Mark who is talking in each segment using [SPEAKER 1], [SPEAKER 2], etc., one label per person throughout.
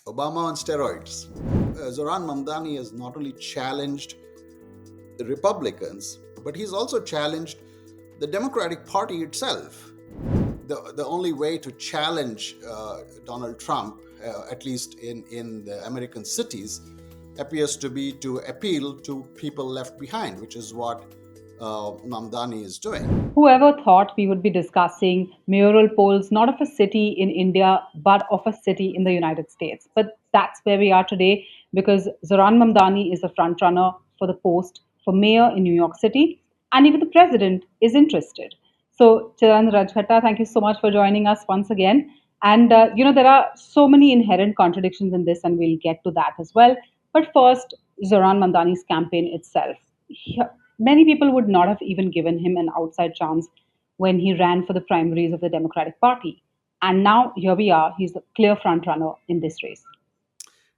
[SPEAKER 1] Obama on steroids. Zohran Mamdani has not only challenged the Republicans, but he's also challenged the Democratic Party itself. The only way to challenge Donald Trump, at least in the American cities, appears to be to appeal to people left behind, which is what Mamdani is doing.
[SPEAKER 2] Whoever thought we would be discussing mayoral polls not of a city in India but of a city in the United States? But that's where we are today because Zoran Mamdani is a frontrunner for the post for mayor in New York City, and even the president is interested. So, Chidanand Rajghatta, thank you so much for joining us once again. And there are so many inherent contradictions in this, and we'll get to that as well. But first, Zoran Mamdani's campaign itself. Many people would not have even given him an outside chance when he ran for the primaries of the Democratic Party. And now here we are, he's the clear frontrunner in this race.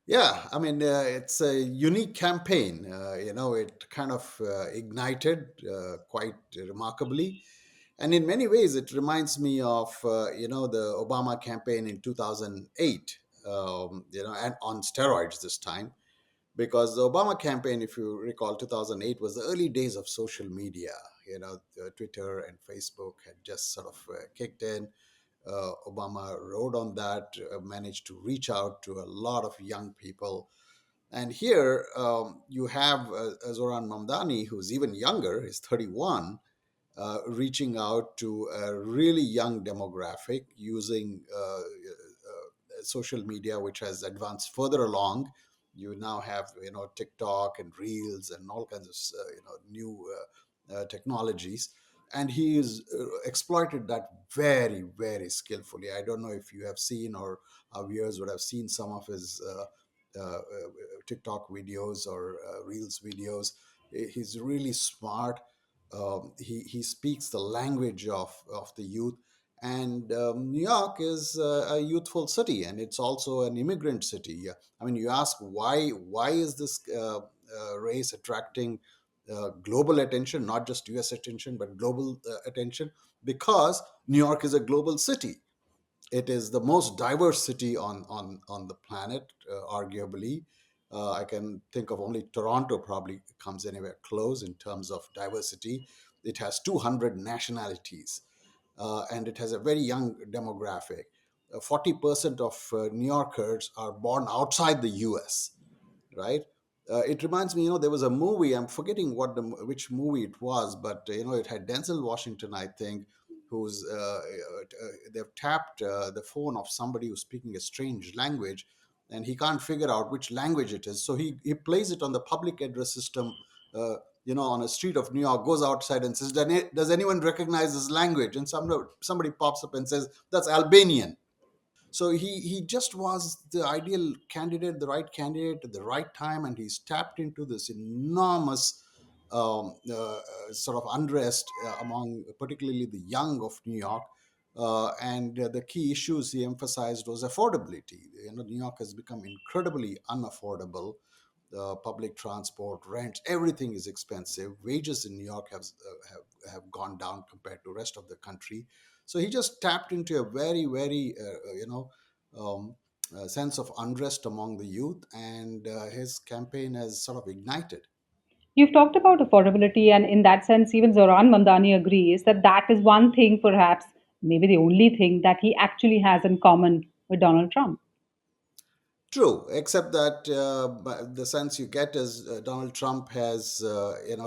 [SPEAKER 1] Yeah, I mean, it's a unique campaign. It kind of ignited quite remarkably. And in many ways, it reminds me of, the Obama campaign in 2008, and on steroids this time. Because the Obama campaign, if you recall, 2008 was the early days of social media. Twitter and Facebook had just sort of kicked in. Obama rode on that, managed to reach out to a lot of young people. And here you have Zoran Mamdani, who's even younger, he's 31, reaching out to a really young demographic using social media, which has advanced further along. You now have TikTok and Reels and all kinds of new technologies, and he has exploited that very very skillfully. I don't know if you have seen, or our viewers would have seen, some of his TikTok videos or Reels videos. He's really smart. He speaks the language of the youth. And New York is a youthful city, and it's also an immigrant city. Yeah. I mean, you ask why is this race attracting global attention, not just U.S. attention, but global attention? Because New York is a global city. It is the most diverse city on the planet, arguably. I can think of only Toronto probably comes anywhere close in terms of diversity. It has 200 nationalities, and it has a very young demographic. 40% of New Yorkers are born outside the US, right? It reminds me, there was a movie. I'm forgetting which movie it was, but it had Denzel Washington, I think, who's they've tapped the phone of somebody who's speaking a strange language, and he can't figure out which language it is. So he plays it on the public address system. Uh, on a street of New York, goes outside and says, "Does anyone recognize this language?" And somebody pops up and says, "That's Albanian." So he just was the ideal candidate, the right candidate at the right time, and he's tapped into this enormous sort of unrest among particularly the young of New York. And the key issues he emphasized was affordability. New York has become incredibly unaffordable. Public transport, rents, everything is expensive. Wages in New York have gone down compared to rest of the country. So he just tapped into a very very um, sense of unrest among the youth, and his campaign has sort of ignited.
[SPEAKER 2] You've talked about affordability, and in that sense, even Zoran Mamdani agrees that that is one thing, perhaps, maybe the only thing that he actually has in common with Donald Trump.
[SPEAKER 1] True, except that the sense you get is Donald Trump has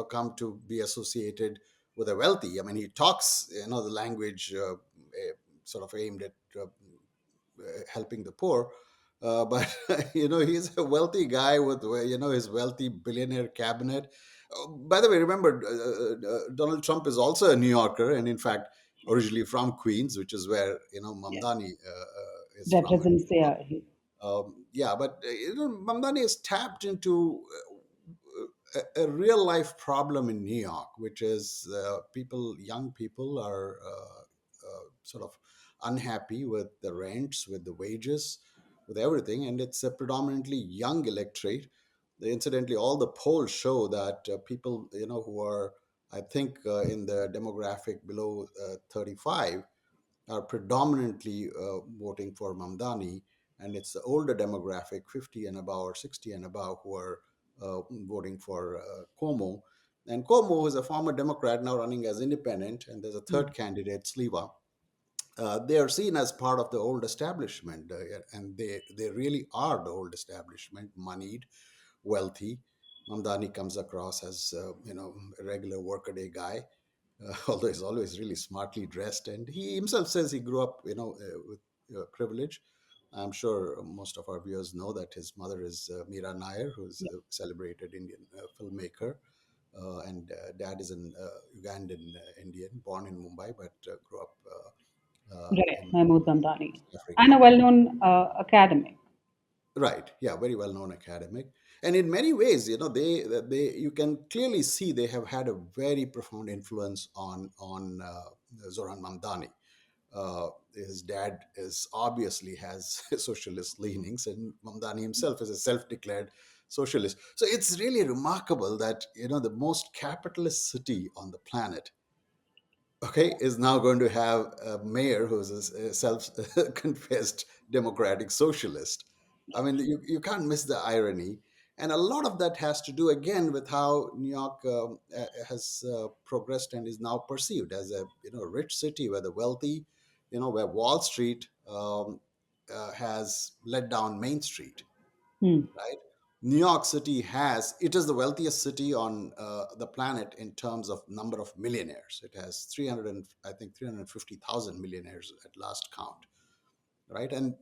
[SPEAKER 1] come to be associated with a wealthy. I mean, he talks the language sort of aimed at helping the poor. But he's a wealthy guy with his wealthy billionaire cabinet. By the way, remember, Donald Trump is also a New Yorker, and in fact, originally from Queens, which is where
[SPEAKER 2] Yes.
[SPEAKER 1] Mamdani is from.
[SPEAKER 2] Represents, yeah.
[SPEAKER 1] Yeah, but Mamdani has tapped into a real life problem in New York, which is young people are sort of unhappy with the rents, with the wages, with everything, and it's a predominantly young electorate. Incidentally, all the polls show that people who are, I think, in the demographic below 35 are predominantly voting for Mamdani. and it's the older demographic, 50 and above or 60 and above, who are voting for Cuomo. And Cuomo is a former Democrat now running as independent, and there's a third candidate, Sliva. They are seen as part of the old establishment, and they really are the old establishment, moneyed, wealthy. Mamdani comes across as a regular workaday guy, although he's always really smartly dressed, and he himself says he grew up with privilege. I'm sure most of our viewers know that his mother is Mira Nair, who's
[SPEAKER 2] Yeah.
[SPEAKER 1] a celebrated Indian filmmaker, and dad is an Ugandan Indian, born in Mumbai but grew up
[SPEAKER 2] Right,
[SPEAKER 1] in
[SPEAKER 2] Mahmood Mamdani.
[SPEAKER 1] East
[SPEAKER 2] And
[SPEAKER 1] Africa.
[SPEAKER 2] a well known academic.
[SPEAKER 1] Right. Yeah. Very well known academic, and in many ways, they you can clearly see they have had a very profound influence on Zohran Mamdani. His dad is obviously has socialist leanings, and Mamdani himself is a self-declared socialist. So it's really remarkable that the most capitalist city on the planet, okay, is now going to have a mayor who's a self-confessed democratic socialist. I mean, you can't miss the irony. And a lot of that has to do again with how New York has progressed and is now perceived as a rich city where the wealthy, where Wall Street has let down Main Street,
[SPEAKER 2] Hmm.
[SPEAKER 1] right? New York City it is the wealthiest city on the planet in terms of number of millionaires. It has 300 and I think 350,000 millionaires at last count, right? And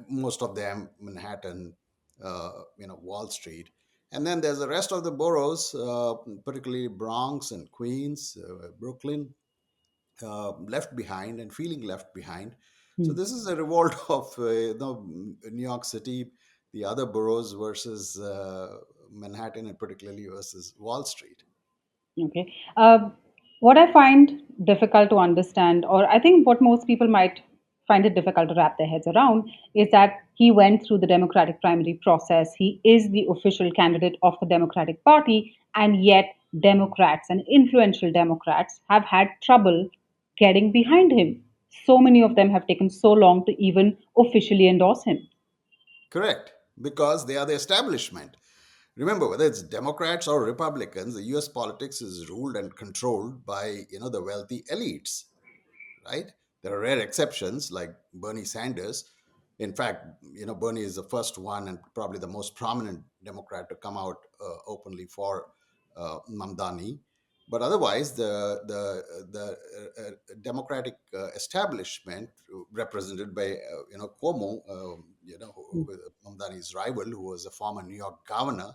[SPEAKER 1] most of them Manhattan, Wall Street. And then there's the rest of the boroughs, particularly Bronx and Queens, Brooklyn, left behind and feeling left behind. So
[SPEAKER 2] Hmm.
[SPEAKER 1] this is a revolt of New York City, the other boroughs versus Manhattan, and particularly versus Wall Street.
[SPEAKER 2] Okay. What I find difficult to understand, or I think what most people might find it difficult to wrap their heads around, is that he went through the Democratic primary process. He is the official candidate of the Democratic Party, and yet Democrats and influential Democrats have had trouble getting behind him. So many of them have taken so long to even officially endorse him.
[SPEAKER 1] Correct, because they are the establishment. Remember, whether it's Democrats or Republicans, the U.S. politics is ruled and controlled by the wealthy elites, right? There are rare exceptions like Bernie Sanders. In fact, Bernie is the first one and probably the most prominent Democrat to come out openly for Mamdani. But otherwise, the Democratic establishment, represented by Cuomo, Mamdani's rival, who was a former New York governor,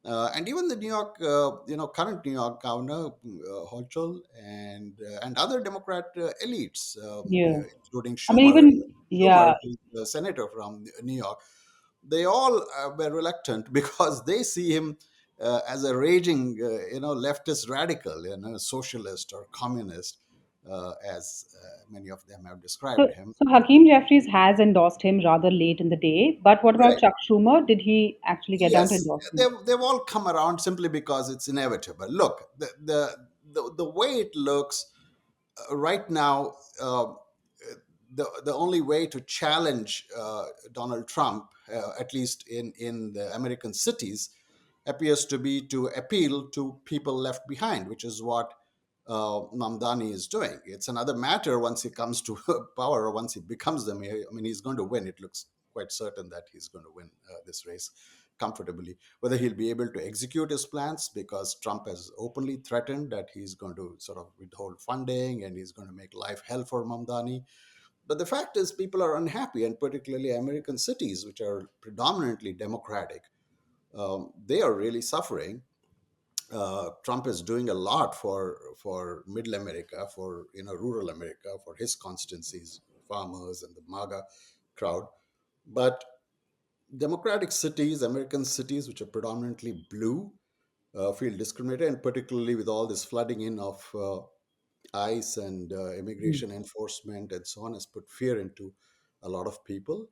[SPEAKER 1] and even the New York, current New York governor, Hochul, and other Democrat elites,
[SPEAKER 2] Yeah.
[SPEAKER 1] including
[SPEAKER 2] I mean,
[SPEAKER 1] Schumer.
[SPEAKER 2] even, yeah.
[SPEAKER 1] Who's the senator from New York, they all were reluctant because they see him as a raging, leftist radical, socialist or communist, as many of them have
[SPEAKER 2] So,
[SPEAKER 1] described him.
[SPEAKER 2] so Hakeem Jeffries has endorsed him rather late in the day. But what about
[SPEAKER 1] Right.
[SPEAKER 2] Chuck Schumer? Did he actually get down to
[SPEAKER 1] Yes,
[SPEAKER 2] endorse him?
[SPEAKER 1] they've all come around simply because it's inevitable. Look, the way it looks right now, the only way to challenge Donald Trump, at least in the American cities, appears to be to appeal to people left behind, which is what Mamdani is doing. It's another matter once he comes to power, or once he becomes the mayor. I mean, he's going to win. It looks quite certain that he's going to win this race comfortably. Whether he'll be able to execute his plans, because Trump has openly threatened that he's going to sort of withhold funding and he's going to make life hell for Mamdani. But the fact is, people are unhappy, and particularly American cities, which are predominantly democratic, they are really suffering. Trump is doing a lot for Middle America, for rural America, for his constituencies, farmers and the MAGA crowd. But democratic cities, American cities, which are predominantly blue, feel discriminated, and particularly with all this flooding in of ICE and
[SPEAKER 2] Hmm.
[SPEAKER 1] immigration enforcement and so on, has put fear into a lot of people.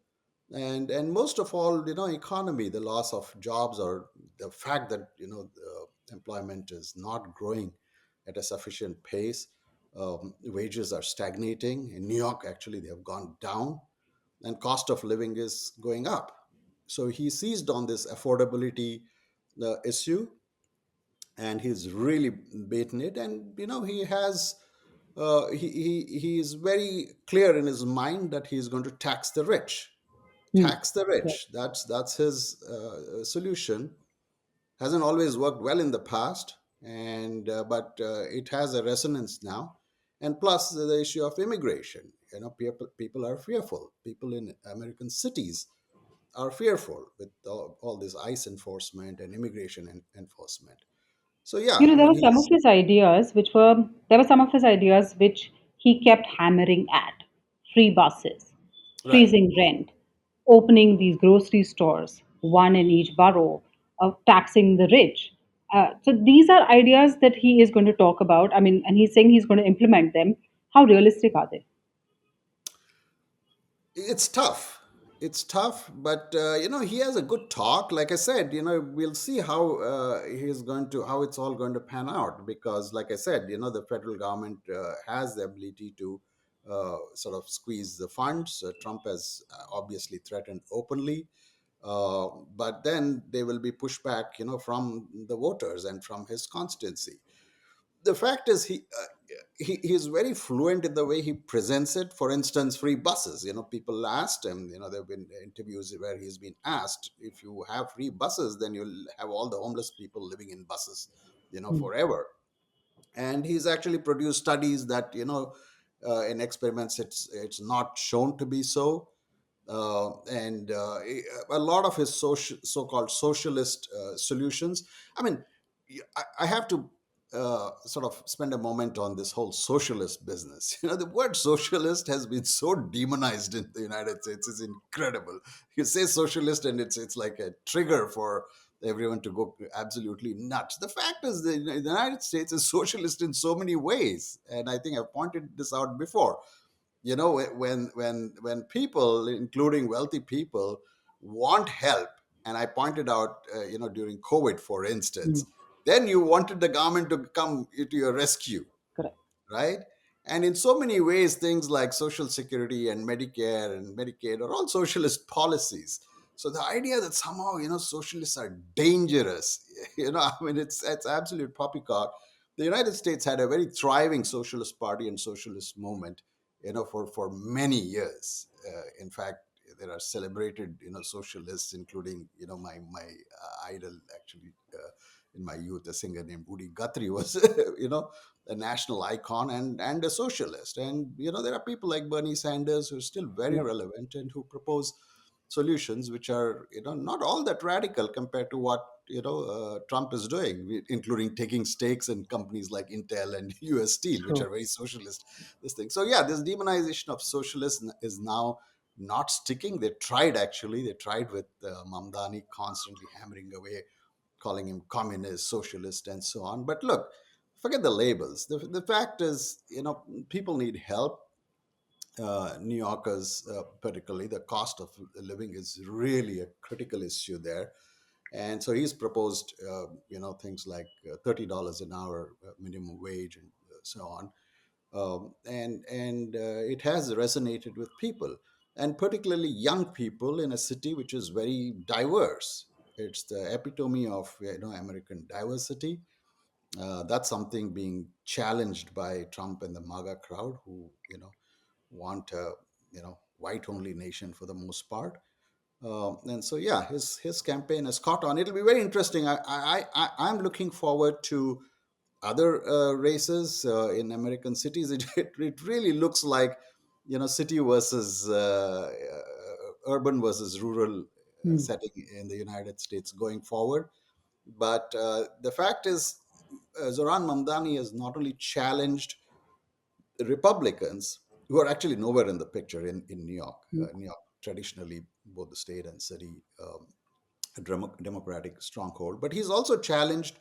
[SPEAKER 1] And most of all, economy, the loss of jobs, or the fact that the employment is not growing at a sufficient pace. Wages are stagnating in New York. Actually, they have gone down. and cost of living is going up. So he seized on this affordability issue, and he's really beaten it. And he has he is very clear in his mind that he's going to tax the rich.
[SPEAKER 2] Hmm.
[SPEAKER 1] Tax the
[SPEAKER 2] Correct.
[SPEAKER 1] rich. That's his solution. Hasn't always worked well in the past, and but it has a resonance now. And plus the issue of immigration. People are fearful. People in American cities are fearful with all this ICE enforcement and immigration enforcement. So yeah, I
[SPEAKER 2] There
[SPEAKER 1] mean,
[SPEAKER 2] were some of
[SPEAKER 1] he's
[SPEAKER 2] his ideas there were some of his ideas which he kept hammering at: free buses,
[SPEAKER 1] right.
[SPEAKER 2] freezing rent, opening these grocery stores, one in each borough, of taxing the rich. So these are ideas that he is going to talk about. I mean, and he's saying he's going to implement them. How realistic are they?
[SPEAKER 1] It's tough. It's tough, but he has a good talk. Like I said, we'll see how how it's all going to pan out. Because, like I said, the federal government has the ability to sort of squeeze the funds. Trump has obviously threatened openly, but then there will be pushback, from the voters and from his constituency. The fact is, he is very fluent in the way he presents it. For instance, free buses. People asked him. There have been interviews where he's been asked, if you have free buses, then you'll have all the homeless people living in buses,
[SPEAKER 2] Hmm.
[SPEAKER 1] forever. And he's actually produced studies that, in experiments, it's not shown to be so. And a lot of his so-called socialist solutions. I mean, I have to sort of spend a moment on this whole socialist business. The word socialist has been so demonized in the United States. It's incredible. You say socialist, and it's like a trigger for everyone to go absolutely nuts. The fact is, the United States is socialist in so many ways, and I think I've pointed this out before. When people, including wealthy people, want help, and I pointed out, during COVID, for
[SPEAKER 2] Hmm.
[SPEAKER 1] instance, then you wanted the government to come to your rescue,
[SPEAKER 2] Correct.
[SPEAKER 1] right? And in so many ways, things like Social Security and Medicare and Medicaid are all socialist policies. So the idea that somehow, socialists are dangerous, I mean, it's absolute poppycock. The United States had a very thriving socialist party and socialist movement, for many years. In fact, there are celebrated, socialists, including, my idol, actually, in my youth, a singer named Udi Guthrie was, a national icon and a socialist. And there are people like Bernie Sanders who are still very
[SPEAKER 2] Yes.
[SPEAKER 1] relevant and who propose solutions which are, not all that radical compared to what Trump is doing, including taking stakes in companies like Intel and US Steel, which
[SPEAKER 2] True.
[SPEAKER 1] are very socialist. This thing. So yeah, this demonization of socialists is now not sticking. They tried with Mamdani, constantly hammering away, calling him communist, socialist, and so on. But look, forget the labels. The fact is, people need help. New Yorkers, particularly, the cost of living is really a critical issue there. And so he's proposed, things like $30 an hour minimum wage, and so on. And it has resonated with people, and particularly young people in a city which is very diverse. It's the epitome of, American diversity. That's something being challenged by Trump and the MAGA crowd, who want a white only nation for the most part. And so yeah, his campaign has caught on. It'll be very interesting. I'm looking forward to other races in American cities. It really looks like, city versus urban versus rural
[SPEAKER 2] Hmm.
[SPEAKER 1] setting in the United States going forward. But the fact is, Zoran Mamdani has not only challenged Republicans, who are actually nowhere in the picture in New York.
[SPEAKER 2] Hmm.
[SPEAKER 1] New York, traditionally, both the state and city, a democratic stronghold. But he's also challenged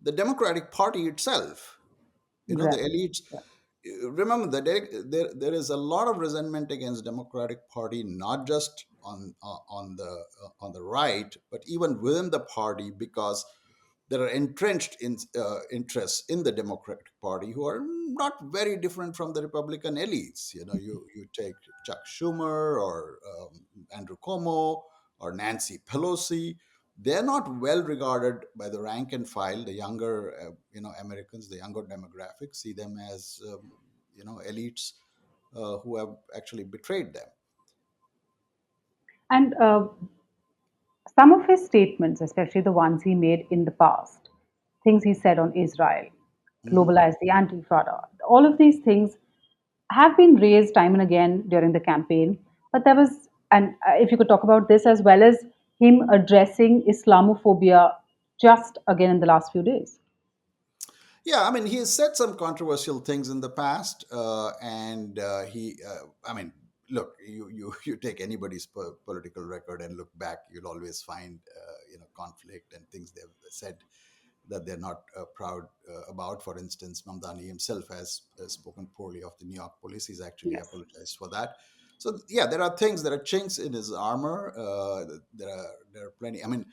[SPEAKER 1] the Democratic Party itself. The
[SPEAKER 2] Exactly.
[SPEAKER 1] elites.
[SPEAKER 2] Yeah.
[SPEAKER 1] Remember that there is a lot of resentment against Democratic Party, not just on the right, but even within the party, because there are entrenched interests in the Democratic Party who are not very different from the Republican elites. You know, you take Chuck Schumer or Andrew Cuomo or Nancy Pelosi. They're not well regarded by the rank and file. The younger, Americans, the younger demographics see them as, elites who have actually betrayed them.
[SPEAKER 2] And some of his statements, especially the ones he made in the past, things he said on Israel,
[SPEAKER 1] Mhm.
[SPEAKER 2] globalize the Antifada, all of these things have been raised time and again during the campaign. But there was, and if you could talk about this as well as him addressing Islamophobia just again in the last few days.
[SPEAKER 1] Yeah, I mean, he has said some controversial things in the past, and I mean, look, you take anybody's political record and look back, you'll always find, conflict and things they've said that they're not proud about. For instance, Mamdani himself has spoken poorly of the New York police. He's actually
[SPEAKER 2] Yes.
[SPEAKER 1] apologized for that. So yeah, there are things, there are chinks in his armor. There are plenty. I mean,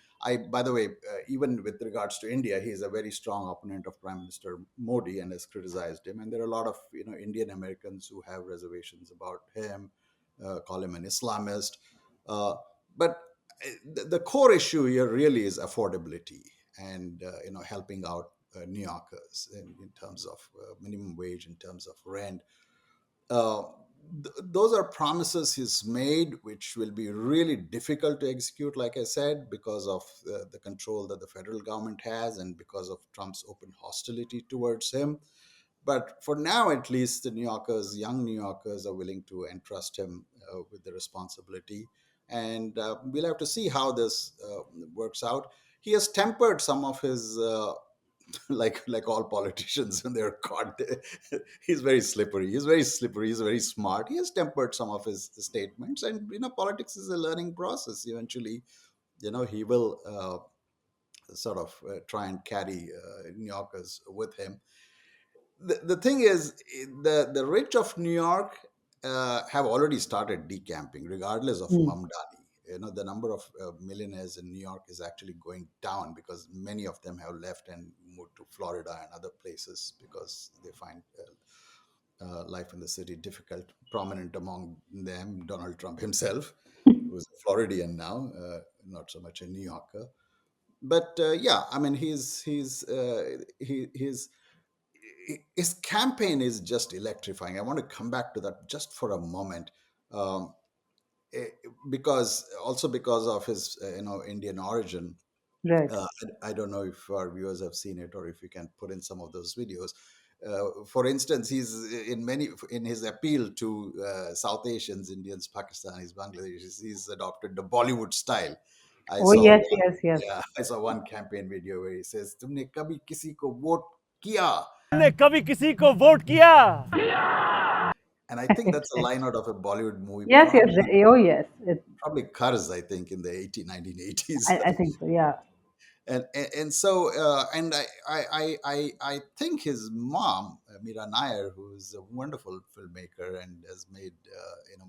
[SPEAKER 1] by the way, even with regards to India, he is a very strong opponent of Prime Minister Modi and has criticized him. And there are a lot of Indian Americans who have reservations about him, call him an Islamist. Uh, but the core issue here really is affordability and helping out New Yorkers in terms of minimum wage, in terms of rent. uh, those are promises he's made, which will be really difficult to execute, like I said, because of the control that the federal government has and because of Trump's open hostility towards him. But for now, at least, the New Yorkers, young New Yorkers, are willing to entrust him with the responsibility. And we'll have to see how this works out. He has tempered some of his like all politicians when they're caught. He's very slippery. He's very slippery. He's very smart. He has tempered some of his statements, and politics is a learning process. Eventually, he will sort of try and carry New Yorkers with him. The thing is, the rich of New York have already started decamping, regardless of
[SPEAKER 2] Mm.
[SPEAKER 1] Mamdani. The number of millionaires in New York is actually going down because many of them have left and moved to Florida and other places because they find life in the city difficult. Prominent among them, Donald Trump himself, who's a Floridian now, not so much a New Yorker. But yeah, I mean, his campaign is just electrifying. I want to come back to that just for a moment, um, eh, because of his Indian origin.
[SPEAKER 2] Right.
[SPEAKER 1] I don't know if our viewers have seen it or if you can put in some of those videos. For instance, he's in his appeal to South Asians, Indians, Pakistanis, Bangladeshis. He's adopted the Bollywood style. I
[SPEAKER 2] Oh,
[SPEAKER 1] saw
[SPEAKER 2] yes,
[SPEAKER 1] one,
[SPEAKER 2] yes, yes.
[SPEAKER 1] yeah, I saw one campaign video where he says, "तुमने कभी किसी को vote किया?"
[SPEAKER 3] तुमने कभी किसी को vote किया?
[SPEAKER 1] And I think that's a line out of a Bollywood movie,
[SPEAKER 2] Yes, yes. Oh, yes.
[SPEAKER 1] probably Cars, I think, in the 1980s.
[SPEAKER 2] I think so. Yeah.
[SPEAKER 1] And so and I think his mom, Mira Nair, who is a wonderful filmmaker and has made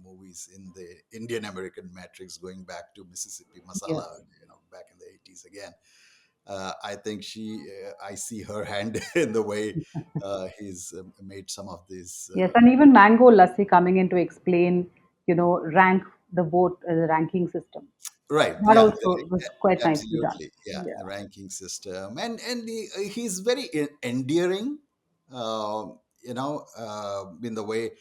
[SPEAKER 1] movies in the Indian American matrix, going back to Mississippi Masala,
[SPEAKER 2] Yes.
[SPEAKER 1] back in the 80s again. I think I see her hand in the way he's made some of these.
[SPEAKER 2] Yes, and even Mango Lassi coming in to explain, rank the vote, the ranking system.
[SPEAKER 1] Right.
[SPEAKER 2] That
[SPEAKER 1] Yeah.
[SPEAKER 2] also was quite nicely done.
[SPEAKER 1] Absolutely. Yeah.
[SPEAKER 2] Yeah.
[SPEAKER 1] The ranking system, and he's very endearing. In the way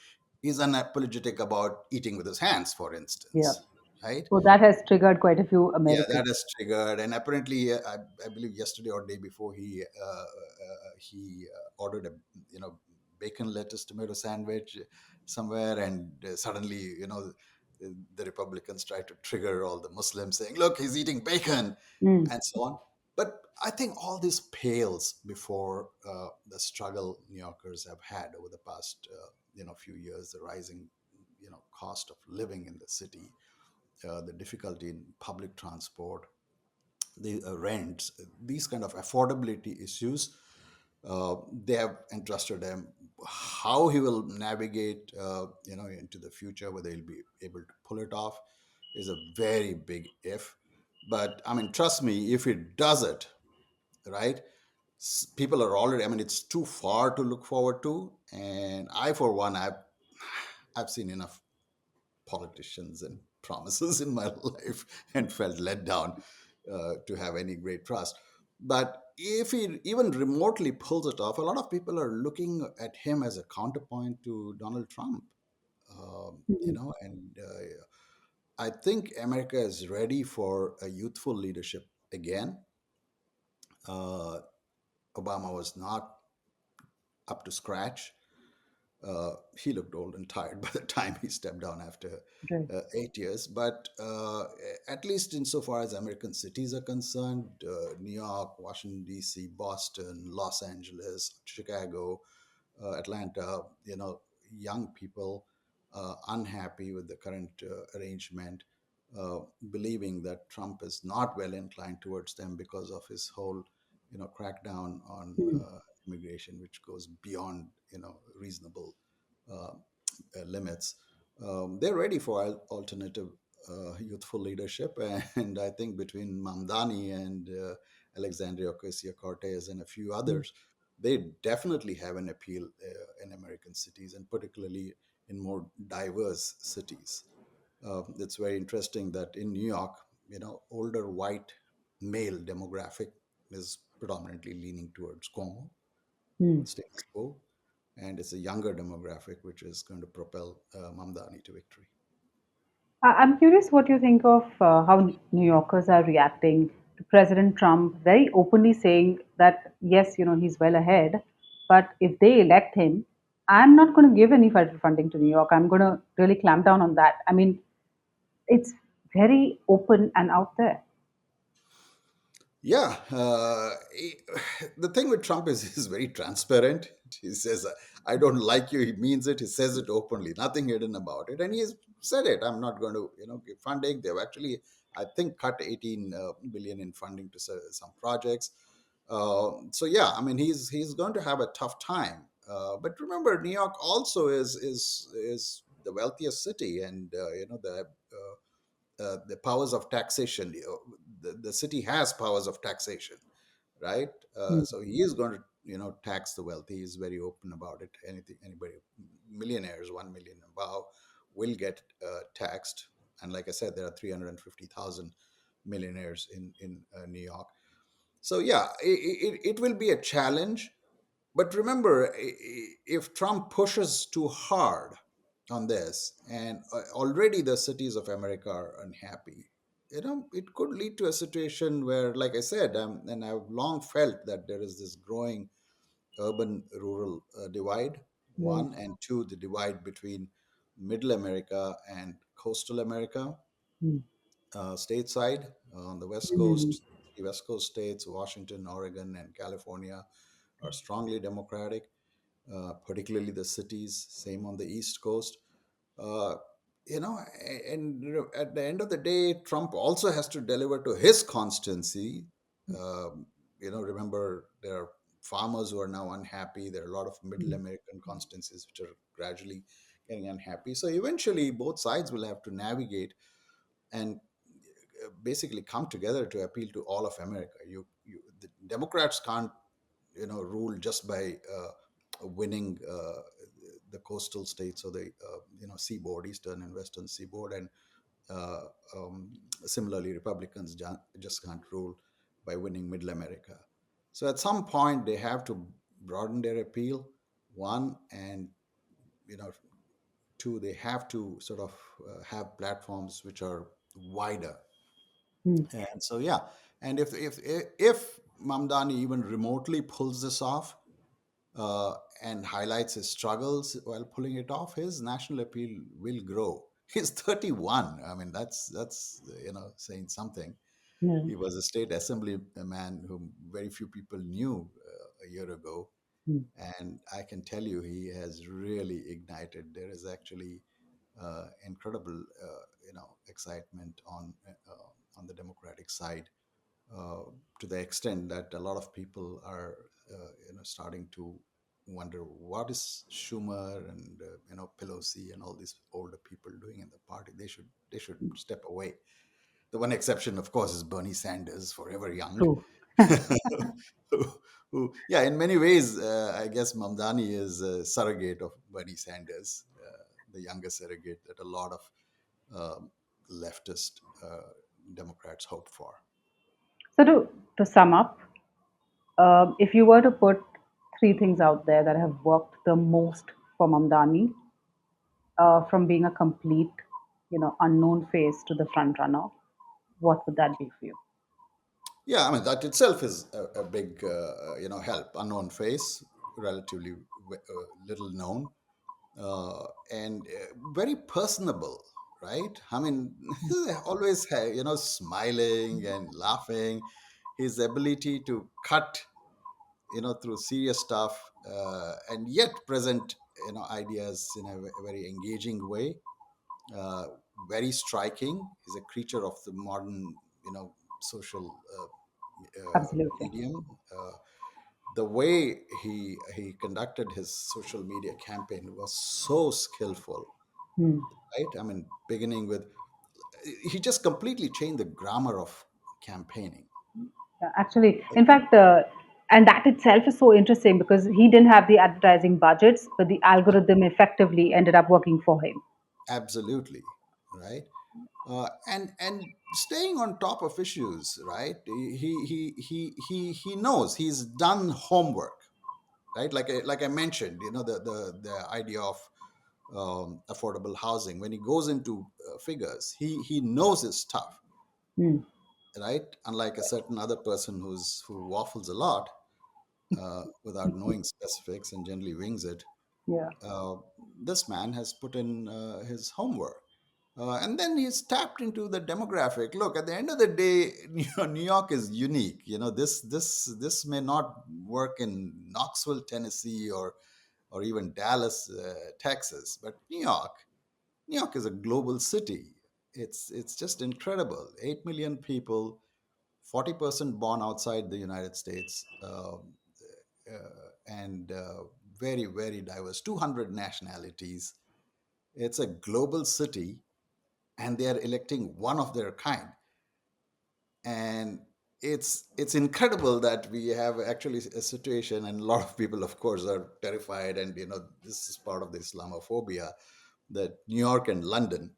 [SPEAKER 1] he's unapologetic about eating with his hands, for
[SPEAKER 2] Yeah.
[SPEAKER 1] instance. Right.
[SPEAKER 2] So that has triggered quite a few
[SPEAKER 1] Yeah,
[SPEAKER 2] Americans.
[SPEAKER 1] that has triggered, and apparently, I believe yesterday or day before, he ordered a bacon lettuce tomato sandwich somewhere, and suddenly the Republicans try to trigger all the Muslims, saying, "Look, he's eating bacon,"
[SPEAKER 2] Mm.
[SPEAKER 1] and so on. But I think all this pales before the struggle New Yorkers have had over the past few years, the rising cost of living in the city, the difficulty in public transport, the rents, these kind of affordability issues. They have entrusted him. How he will navigate, into the future, whether he'll be able to pull it off, is a very big if. But I mean, trust me, if he does it, right? People are already, I mean, it's too far to look forward to. And I, for one, I've seen enough politicians and promises in my life and felt let down to have any great trust. But if he even remotely pulls it off, a lot of people are looking at him as a counterpoint to Donald Trump.
[SPEAKER 2] Mm.
[SPEAKER 1] And I think America is ready for a youthful leadership again. Uh, Obama was not up to scratch. He looked old and tired by the time he stepped down after
[SPEAKER 2] Right.
[SPEAKER 1] 8 years. But at least insofar as American cities are concerned, New York, Washington, D.C., Boston, Los Angeles, Chicago, Atlanta, young people unhappy with the current arrangement, uh, believing that Trump is not well inclined towards them because of his whole, crackdown on
[SPEAKER 2] Mm.
[SPEAKER 1] immigration, which goes beyond, reasonable uh, limits. They're ready for alternative youthful leadership, and I think between Mamdani and Alexandria Ocasio-Cortez and a few
[SPEAKER 2] Mm.
[SPEAKER 1] others, they definitely have an appeal in American cities, and particularly in more diverse cities. It's very interesting that in New York, older white male demographic is predominantly leaning towards Cuomo,
[SPEAKER 2] Mm.
[SPEAKER 1] status quo, and it's a younger demographic which is going to propel Mamdani to victory.
[SPEAKER 2] I'm curious what you think of how New Yorkers are reacting to President Trump very openly saying that, yes, he's well ahead, but if they elect him, I'm not going to give any federal funding to New York. I'm going to really clamp down on that. I mean, it's very open and out there.
[SPEAKER 1] Yeah, the thing with Trump is he's very transparent. He says, "I don't like you." He means it. He says it openly. Nothing hidden about it, and he's said it. I'm not going to, give funding. They've actually, I think, cut 18 billion in funding to some projects. So yeah, I mean, he's going to have a tough time. But remember, New York also is the wealthiest city, and the powers of taxation. The city has powers of taxation, right?
[SPEAKER 2] Mm.
[SPEAKER 1] So he is going to, tax the wealthy. He's very open about it. Anybody, millionaires, 1 million above, will get taxed. And like I said, there are 350,000 millionaires in New York. So yeah, it will be a challenge. But remember, if Trump pushes too hard on this, and already the cities of America are unhappy, it could lead to a situation where, like I said, and I've long felt that there is this growing urban rural divide,
[SPEAKER 2] Right.
[SPEAKER 1] one, and two, the divide between middle America and coastal America,
[SPEAKER 2] Mm.
[SPEAKER 1] stateside on the West
[SPEAKER 2] Mm.
[SPEAKER 1] Coast. The West Coast states, Washington, Oregon, and California, are strongly Democratic, particularly the cities. Same on the East Coast. Uh, and at the end of the day, Trump also has to deliver to his constituency. Remember, there are farmers who are now unhappy. There are a lot of middle
[SPEAKER 2] Mm.
[SPEAKER 1] American constituencies which are gradually getting unhappy. So eventually, both sides will have to navigate and basically come together to appeal to all of America. The Democrats can't, rule just by winning the coastal states or the seaboard, eastern and western seaboard, and uh, um, similarly, Republicans just can't rule by winning Middle America. So at some point, they have to broaden their appeal. One, and you know, two, they have to sort of have platforms which are wider.
[SPEAKER 2] Mm.
[SPEAKER 1] And so yeah, and if Mamdani even remotely pulls this off, uh, and highlights his struggles while pulling it off, his national appeal will grow. He's 31. I mean, that's saying something.
[SPEAKER 2] Yeah.
[SPEAKER 1] He was a state assemblyman whom very few people knew a year ago,
[SPEAKER 2] Mm.
[SPEAKER 1] and I can tell you he has really ignited. There is actually incredible, excitement on the Democratic side, uh, to the extent that a lot of people are starting to wonder what is Schumer and Pelosi and all these older people doing in the party. They should step away. The one exception, of course, is Bernie Sanders, forever young.
[SPEAKER 2] True.
[SPEAKER 1] Yeah, in many ways, I guess Mamdani is a surrogate of Bernie Sanders, the younger surrogate that a lot of leftist Democrats hope for.
[SPEAKER 2] So to sum up, if you were to put three things out there that have worked the most for Mamdani, from being a complete, unknown face to the front runner, what would that be for you?
[SPEAKER 1] Yeah, I mean that itself is a big help. Unknown face, relatively little known, and very personable, right? I mean, always smiling and laughing. His ability to cut through serious stuff, and yet present ideas in a very engaging way, uh, very striking. He's a creature of the modern social
[SPEAKER 2] Absolutely.
[SPEAKER 1] medium. The way he conducted his social media campaign was so skillful,
[SPEAKER 2] Hmm.
[SPEAKER 1] right? I mean, beginning with, he just completely changed the grammar of campaigning.
[SPEAKER 2] Yeah, actually, in fact, and that itself is so interesting because he didn't have the advertising budgets, but the algorithm effectively ended up working for him.
[SPEAKER 1] Absolutely, right. And staying on top of issues, right? He knows, he's done homework, right? Like I mentioned, the idea of affordable housing. When he goes into figures, he knows his stuff,
[SPEAKER 2] Hmm.
[SPEAKER 1] right? Unlike a certain other person who waffles a lot without knowing specifics and generally wings it.
[SPEAKER 2] Yeah.
[SPEAKER 1] uh, this man has put in his homework. And then he's tapped into the demographic. Look, at the end of the day, New York is unique. This may not work in Knoxville, Tennessee, or even Dallas, Texas, but New York is a global city. It's just incredible. 8 million people, 40% born outside the United States, and very, very diverse, 200 nationalities. It's a global city, and they are electing one of their kind. And it's incredible that we have actually a situation, and a lot of people, of course, are terrified. And this is part of the Islamophobia, that New York and London,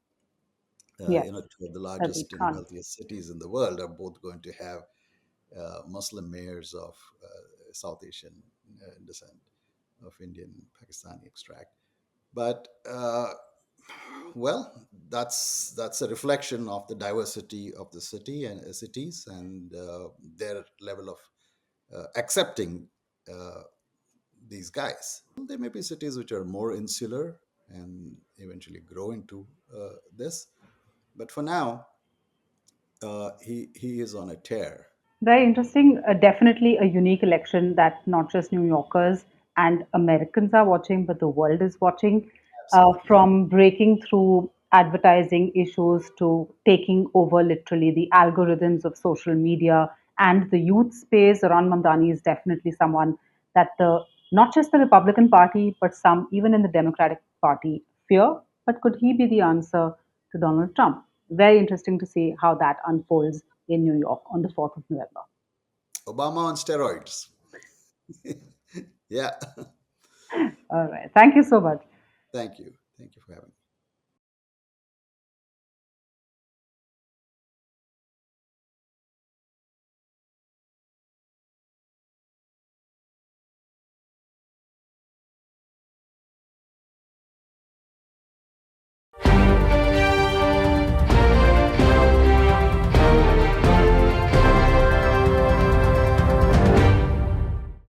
[SPEAKER 2] Yes.
[SPEAKER 1] two of the
[SPEAKER 2] That we
[SPEAKER 1] largest and
[SPEAKER 2] can't.
[SPEAKER 1] wealthiest cities in the world, are both going to have Muslim mayors of South Asian descent, of Indian Pakistani extract. But well, that's a reflection of the diversity of the city and cities, and their level of accepting uh, these guys. There may be cities which are more insular and eventually grow into this, but for now, he is on a tear.
[SPEAKER 2] Very interesting. Definitely a unique election that not just New Yorkers and Americans are watching, but the world is watching.
[SPEAKER 1] Absolutely.
[SPEAKER 2] From breaking through advertising issues to taking over literally the algorithms of social media and the youth space, Ron Mamdani is definitely someone that the not just the Republican Party, but some even in the Democratic Party fear. But could he be the answer to Donald Trump? Very interesting to see how that unfolds in New York on the 4th of November.
[SPEAKER 1] Obama on steroids. Yeah.
[SPEAKER 2] All right. Thank you so much.
[SPEAKER 1] Thank you. Thank you for having me.